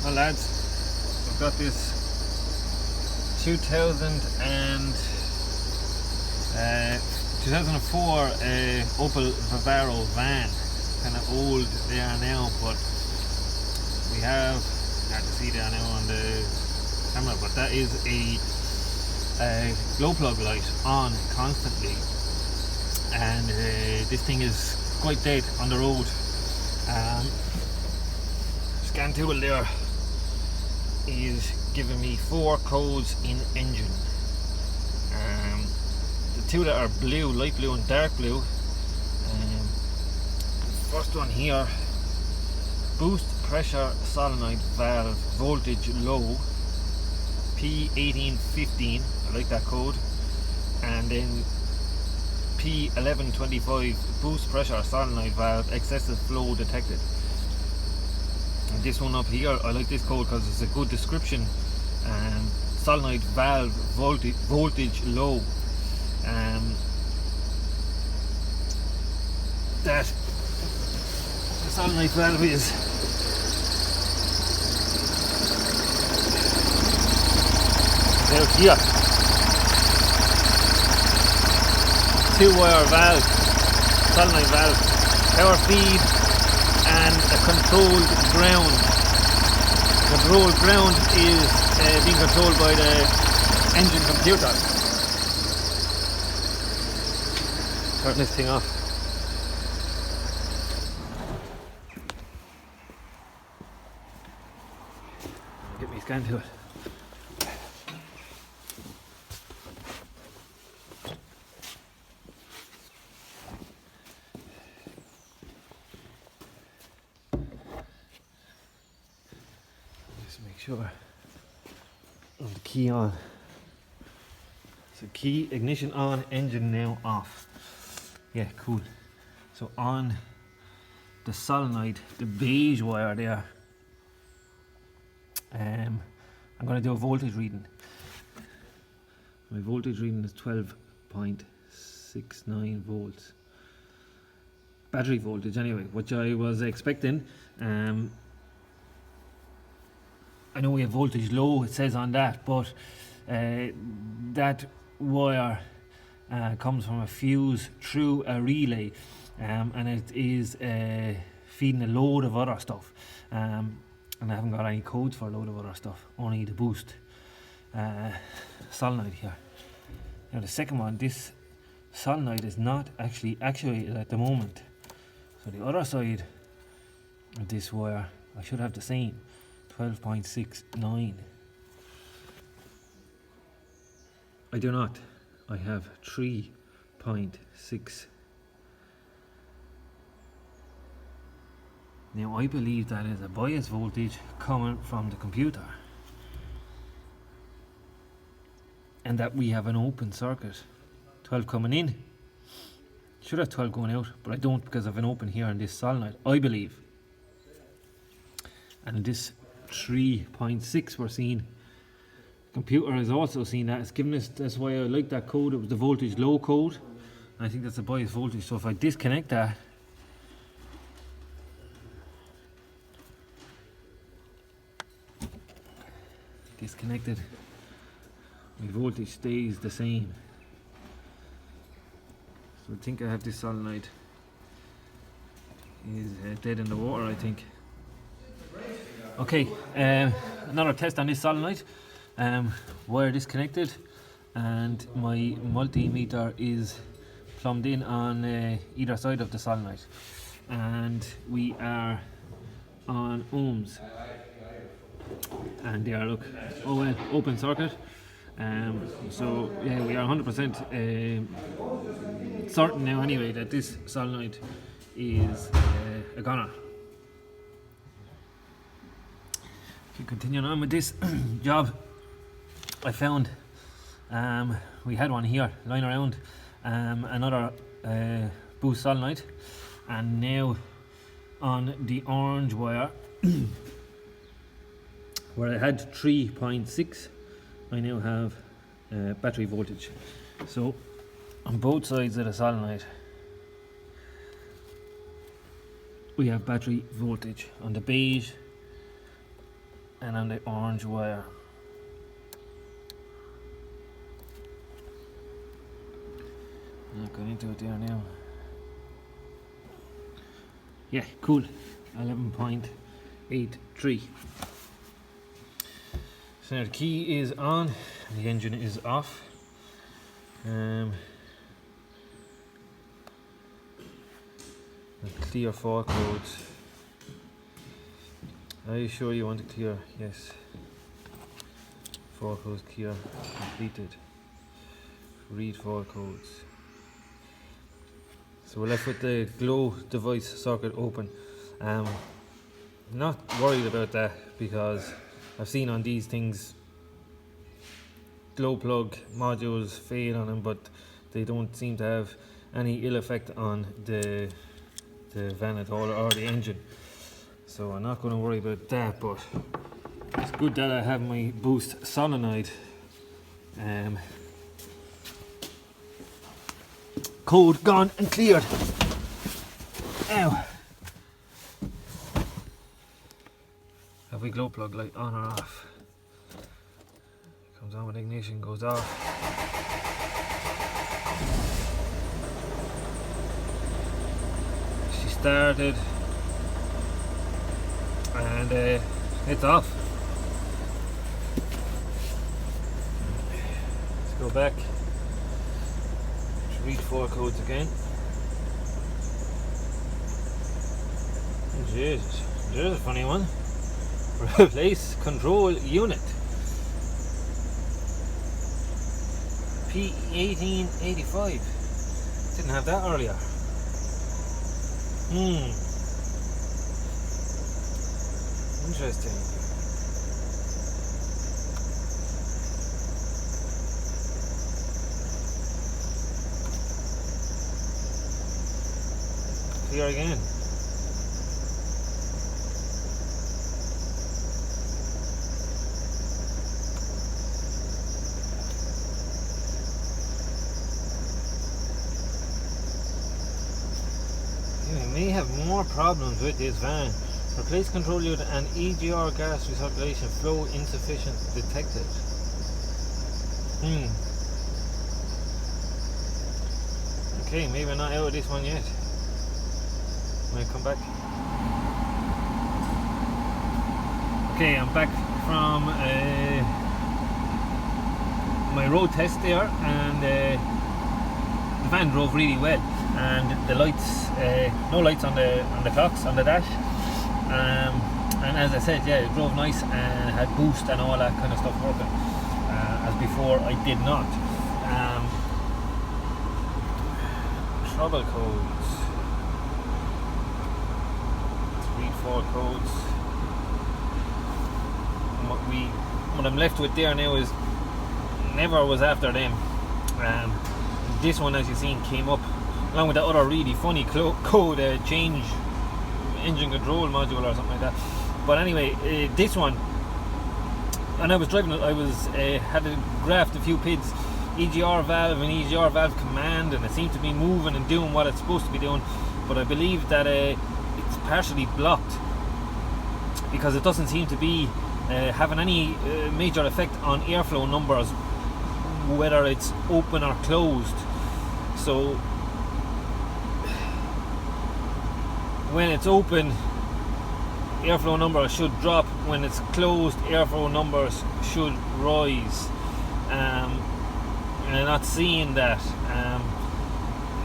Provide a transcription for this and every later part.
Well lads, we've got this 2004 Opel Vivaro van. Kind of old they are now, but we have, hard to see there now on the camera, but that is a glow plug light on constantly, and this thing is quite dead on the road. Scan tool there is giving me 4 codes in engine. The two that are blue, light blue and dark blue. First one here, boost pressure solenoid valve voltage low, P1815, I like that code. And then P1125, boost pressure solenoid valve excessive flow detected. And this one up here, I like this code because it's a good description. Solenoid valve voltage low. That the solenoid valve is out here. 2-wire valve, solenoid valve, power feed, and a controlled ground. Controlled ground is being controlled by the engine computer. Turn this thing off. Get me scan to it. Make sure the key on. So key, ignition on, engine now off. Yeah, cool. So on the solenoid, the beige wire there, I'm going to do a voltage reading. My voltage reading is 12.69 volts. Battery voltage anyway, which I was expecting. I know we have voltage low, it says on that, but that wire comes from a fuse through a relay, and it is feeding a load of other stuff. And I haven't got any codes for a load of other stuff, only the boost solenoid here. Now the second one, this solenoid is not actually actuated at the moment. So the other side of this wire, I should have the same. 12.69. I do not. I have 3.6. Now I believe that is a bias voltage coming from the computer, and that we have an open circuit. 12 coming in. Should have 12 going out, but I don't because of an open here on this solenoid, I believe. And this 3.6 we're seeing, computer has also seen that. It's given us, that's why I like that code. It was the voltage low code, and I think that's the bias voltage. So if I disconnect that, disconnected, my voltage stays the same. So I think I have this solenoid is dead in the water, I think. Okay, another test on this solenoid. Wire disconnected, and my multimeter is plumbed in on either side of the solenoid, and we are on ohms, and there, look, oh well, open circuit. So yeah, we are 100% certain now anyway that this solenoid is a goner. Okay, continuing on with this job, I found we had one here lying around, another boost solenoid, and now on the orange wire where I had 3.6, I now have battery voltage. So on both sides of the solenoid we have battery voltage. On the beige and on the orange wire. I'm not going into it there now. Yeah, cool. 11.83. So now the key is on, the engine is off. Clear 4 codes. Are you sure you want to clear? Yes. 4 codes clear, completed. Read 4 codes. So we're left with the glow device socket open. Not worried about that because I've seen on these things glow plug modules fail on them, but they don't seem to have any ill effect on the van at all or the engine. So I'm not going to worry about that, but it's good that I have my boost solenoid code gone and cleared. Ow. Have we glow plug light on or off? Comes on with ignition, goes off. She started and it's off. Let's go back. Read 4 codes again. Jesus, there's a funny one. Replace control unit. P1885. Didn't have that earlier. Interesting. Clear again. We may have more problems with this van. Replace control unit and EGR gas recirculation flow insufficient detected. Okay, maybe we're not out of this one yet. When I come back. Okay, I'm back from my road test there, and the van drove really well, and the lights, no lights on the clocks on the dash, and as I said, yeah, it drove nice and had boost and all that kind of stuff working, as before I did not. Trouble codes. 4 codes. And what I'm left with there now is never was after them. This one, as you've seen, came up along with that other really funny code, change engine control module or something like that. But anyway, this one, and I was driving it, I was had graphed a few PIDs, EGR valve and EGR valve command, and it seemed to be moving and doing what it's supposed to be doing, but I believe that it's partially blocked because it doesn't seem to be having any major effect on airflow numbers, whether it's open or closed. So when it's open, airflow numbers should drop. When it's closed, airflow numbers should rise. And I'm not seeing that.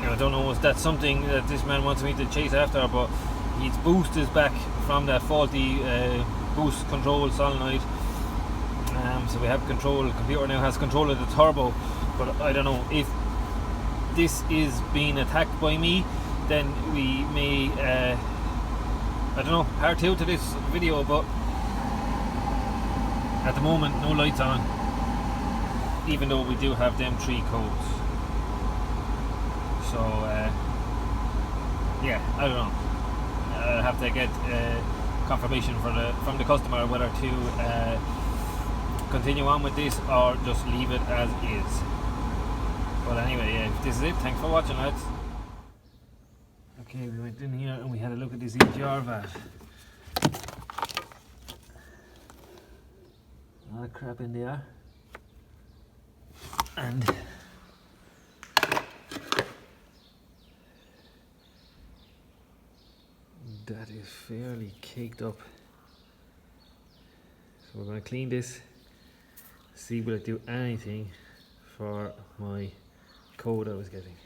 I don't know if that's something that this man wants me to chase after, but his boost is back from that faulty boost control solenoid. So we have control. The computer now has control of the turbo, but I don't know if this is being attacked by me. Then we may, I don't know, part 2 to this video, but at the moment no lights on, even though we do have them 3 codes. So yeah, I don't know. I'll have to get confirmation from the customer whether to continue on with this or just leave it as is. But anyway, yeah, this is it. Thanks for watching, lads. Okay, we went in here and we had a look at this EGR valve. A lot of crap in there. And that is fairly caked up. So we're going to clean this, see will it do anything for my code I was getting.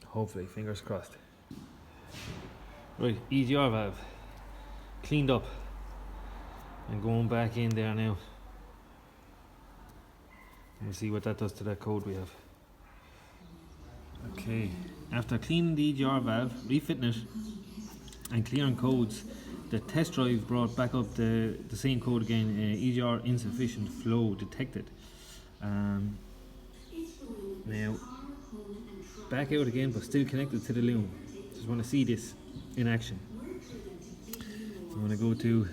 Hopefully, fingers crossed. Right, EGR valve cleaned up and going back in there now. We'll see what that does to that code we have. Okay, after cleaning the EGR valve, refitting it and clearing codes, the test drive brought back up the same code again, EGR insufficient flow detected. Now, back out again but still connected to the loom. Just want to see this in action. I'm going to go to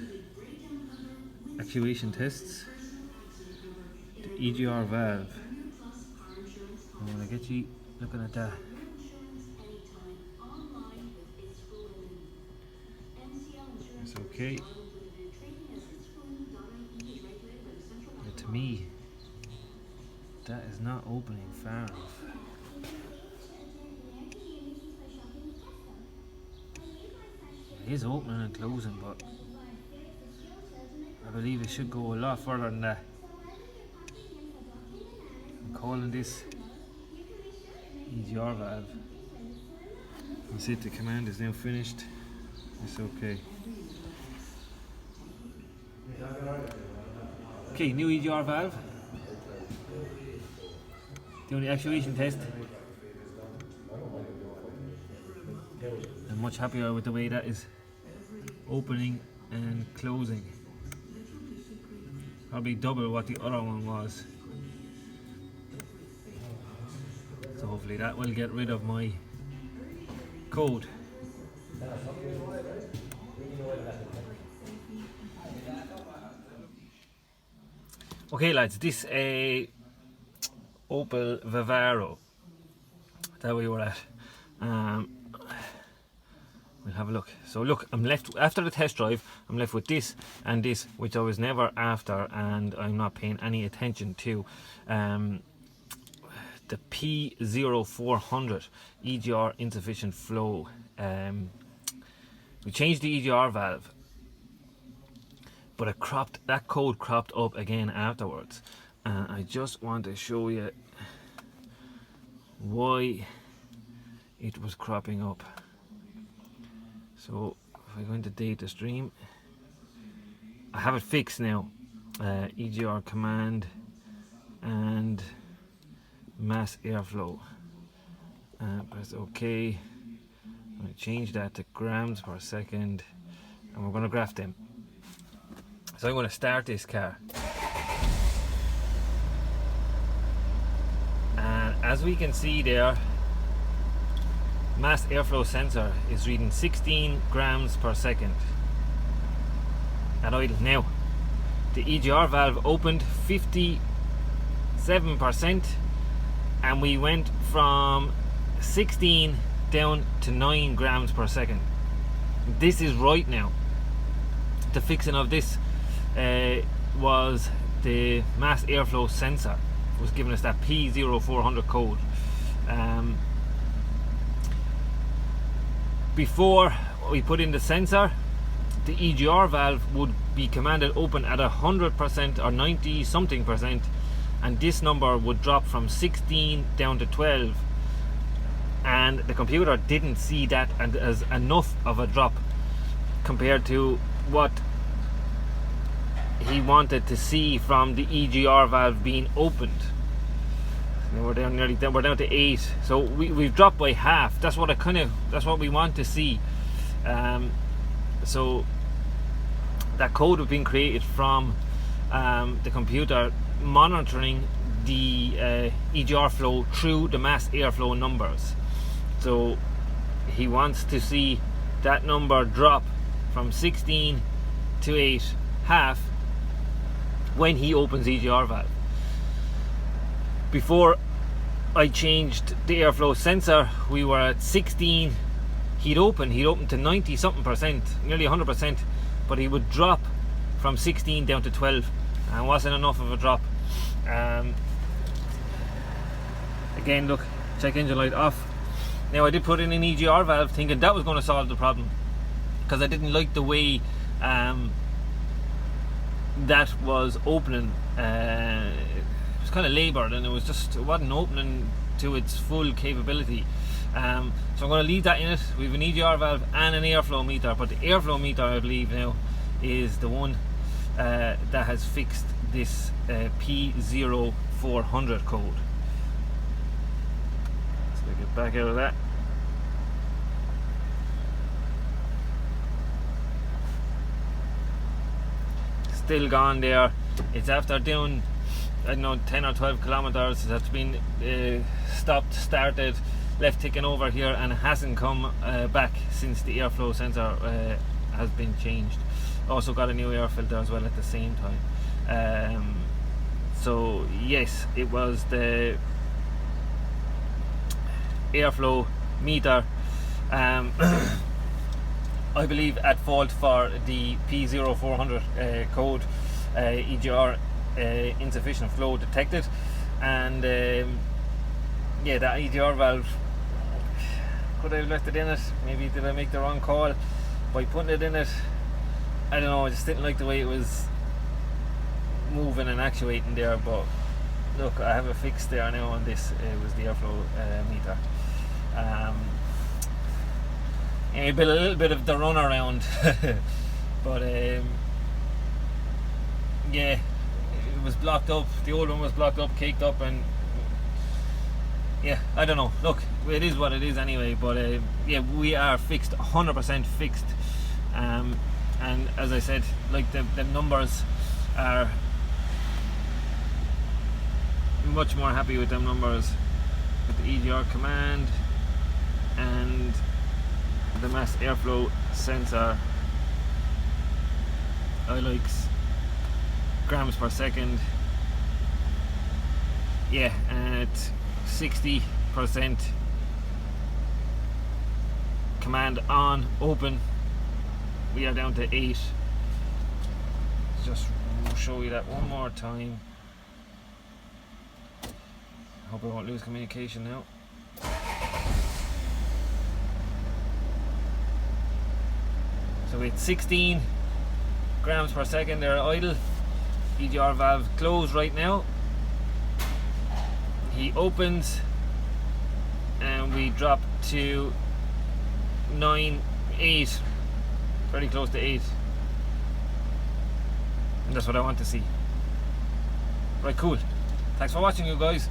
actuation tests, the EGR valve. I'm going to get you looking at that. It's okay. But to me, that is not opening far enough. It is opening and closing, but I believe it should go a lot further than that. I'm calling this EGR valve. You see the command is now finished. It's okay. Okay, new EGR valve. Doing the actuation test. I'm much happier with the way that is opening and closing. Probably double what the other one was. So hopefully that will get rid of my code. Okay lads, this a Opel Vivaro that we were at. We'll have a look. So look, I'm left after the test drive. I'm left with this and this, which I was never after, and I'm not paying any attention to. The P0400 EGR insufficient flow. We changed the EGR valve, but that code cropped up again afterwards, and I just want to show you why it was cropping up. So if I go into data stream, I have it fixed now. EGR command and mass airflow. Press OK. I'm going to change that to grams per second, and we're going to graph them. So I'm going to start this car, and as we can see there, mass airflow sensor is reading 16 grams per second at idle. Now the EGR valve opened 57%, and we went from 16 down to 9 grams per second. This is right now. The fixing of this was the mass airflow sensor was giving us that P0400 code. Before we put in the sensor, the EGR valve would be commanded open at 100% or 90 something percent, and this number would drop from 16 down to 12, and the computer didn't see that as enough of a drop compared to what he wanted to see from the EGR valve being opened. We're down nearly we're down to 8, so we've dropped by half. That's what that's what we want to see. So that code has been created from the computer monitoring the EGR flow through the mass airflow numbers. So he wants to see that number drop from 16 to 8, half, when he opens EGR valve. Before I changed the airflow sensor, we were at 16. He'd open to 90 something percent, nearly 100%, but he would drop from 16 down to 12, and wasn't enough of a drop. Again, look, check engine light off. Now I did put in an EGR valve thinking that was going to solve the problem, because I didn't like the way that was opening. It was kind of laboured, and it wasn't opening to its full capability. So I'm going to leave that in it. We have an EGR valve and an airflow meter, but the airflow meter, I believe now, is the one that has fixed this P0400 code. So we get back out of that. Still gone there. It's after doing, I don't know, 10 or 12 kilometers. That's been stopped, started, left ticking over here, and it hasn't come back since the airflow sensor has been changed. Also got a new air filter as well at the same time. So yes, it was the airflow meter, I believe, at fault for the P0400 code. EGR insufficient flow detected, and yeah, that EGR valve, could I have left it in it? Maybe did I make the wrong call by putting it in it? I don't know, I just didn't like the way it was moving and actuating there. But look, I have a fix there now on this. It was the airflow meter. A little bit of the run around but yeah, it was blocked up. The old one was blocked up, caked up, and yeah, I don't know. Look, it is what it is anyway. But yeah, we are fixed, 100% fixed. And as I said, like the numbers are much more happy with them numbers with the EGR command and the mass airflow sensor. I likes grams per second. Yeah, at 60% command on, open, we are down to 8. Just show you that one more time. Hope I won't lose communication now. So it's 16 grams per second. They're idle. EGR valve closed right now. He opens and we drop to 9, 8, very close to 8, and that's what I want to see. Right, cool. Thanks for watching, you guys.